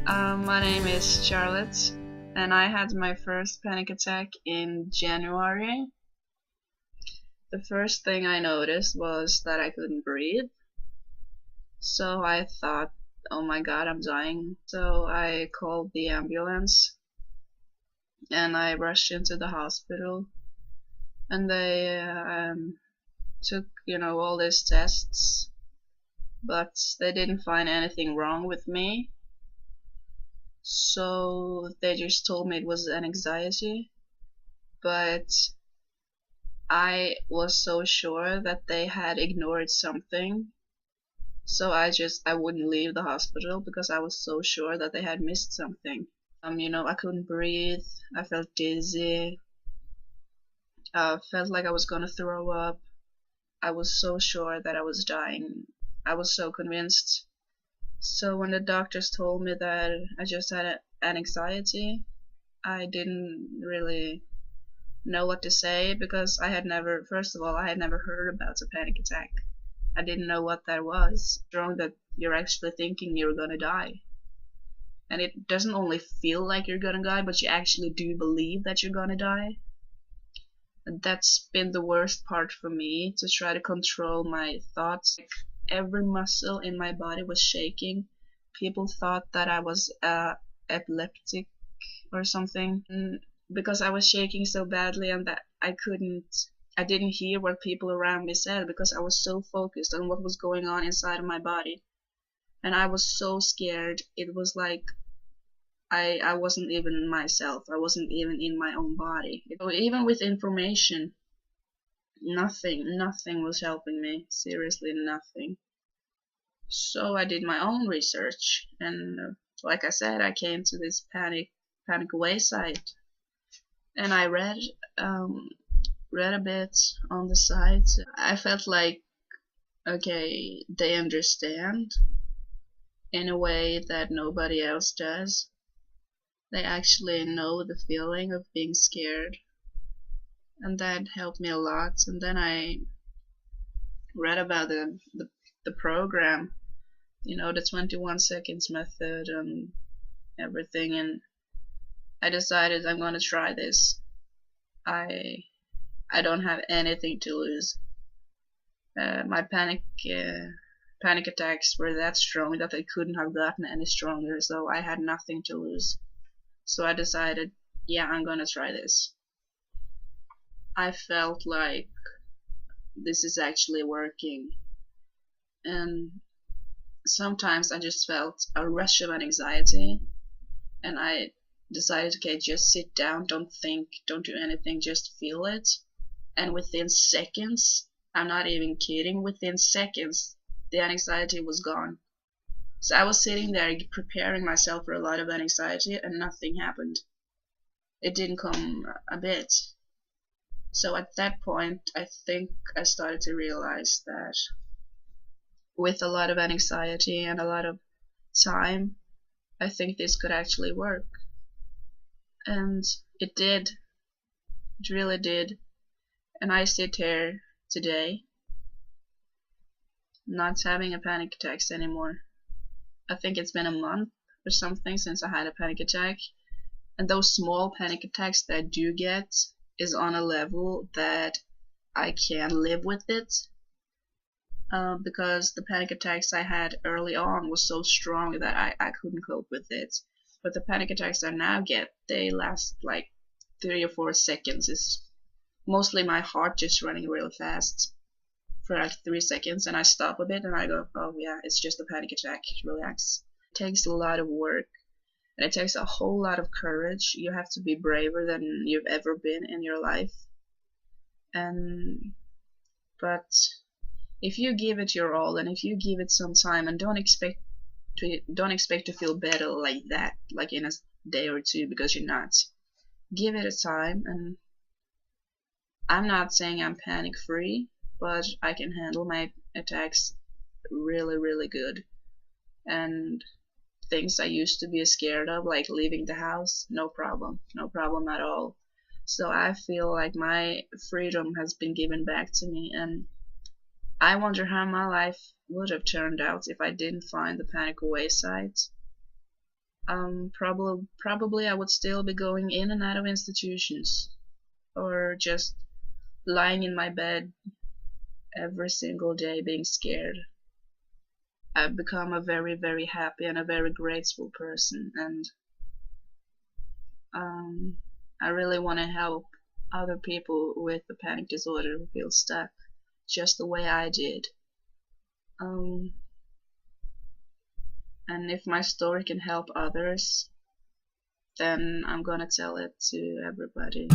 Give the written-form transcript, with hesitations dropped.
My name is Charlotte, and I had my first panic attack in January. The first thing I noticed was that I couldn't breathe, so I thought, oh my god, I'm dying. So I called the ambulance and I rushed into the hospital, and they took, all these tests, but they didn't find anything wrong with me. So they just told me it was an anxiety, but I was so sure that they had ignored something, so I wouldn't leave the hospital because I was so sure that they had missed something. I couldn't breathe. I felt dizzy. Felt like I was gonna throw up. I was so sure that I was dying. I was so convinced. So when the doctors told me that I just had an anxiety, I didn't really know what to say because first of all, I had never heard about a panic attack. I didn't know what that was. Wrong that you're actually thinking you're gonna die. And it doesn't only feel like you're gonna die, but you actually do believe that you're gonna die. And that's been the worst part for me, to try to control my thoughts. Every muscle in my body was shaking. People thought that I was epileptic or something, because I was shaking so badly and that I didn't hear what people around me said because I was so focused on what was going on inside of my body. And I was so scared. It was like I wasn't even myself. I wasn't even in my own body. Even with information, nothing was helping me. Seriously, nothing. So I did my own research, and like I said, I came to this panic away site, and I read a bit on the site. I felt like, okay, they understand in a way that nobody else does. They actually know the feeling of being scared, and that helped me a lot. And then I read about the program, the 21 seconds method and everything, and I decided I'm gonna try this. I I don't have anything to lose. My panic attacks were that strong that they couldn't have gotten any stronger, so I had nothing to lose. So I decided, yeah, I'm gonna try this. I felt like this is actually working, and sometimes I just felt a rush of anxiety, and I decided, okay, just sit down, don't think, don't do anything, just feel it. And within seconds, I'm not even kidding, within seconds, the anxiety was gone. So I was sitting there preparing myself for a lot of anxiety, and nothing happened. It didn't come a bit. So at that point, I think I started to realize that with a lot of anxiety and a lot of time, I think this could actually work. And it did. It really did. And I sit here today, not having a panic attacks anymore. I think it's been a month or something since I had a panic attack. And those small panic attacks that I do get is on a level that I can live with it. Because the panic attacks I had early on was so strong that I couldn't cope with it. But the panic attacks I now get, they last like 3 or 4 seconds. It's mostly my heart just running real fast for like 3 seconds, and I stop a bit and I go, oh yeah, it's just a panic attack, relax. It takes a lot of work, and it takes a whole lot of courage. You have to be braver than you've ever been in your life. But if you give it your all, and if you give it some time, and don't expect to feel better like that, like in a day or two, because you're not. Give it a time, and I'm not saying I'm panic free, but I can handle my attacks really, really good. And things I used to be scared of, like leaving the house, no problem at all. So I feel like my freedom has been given back to me, and I wonder how my life would have turned out if I didn't find the panic away site. Probably I would still be going in and out of institutions, or just lying in my bed every single day being scared. I've become a very, very happy and a very grateful person, and um, I really want to help other people with the panic disorder who feel stuck just the way I did. Um, and if my story can help others, then I'm gonna tell it to everybody.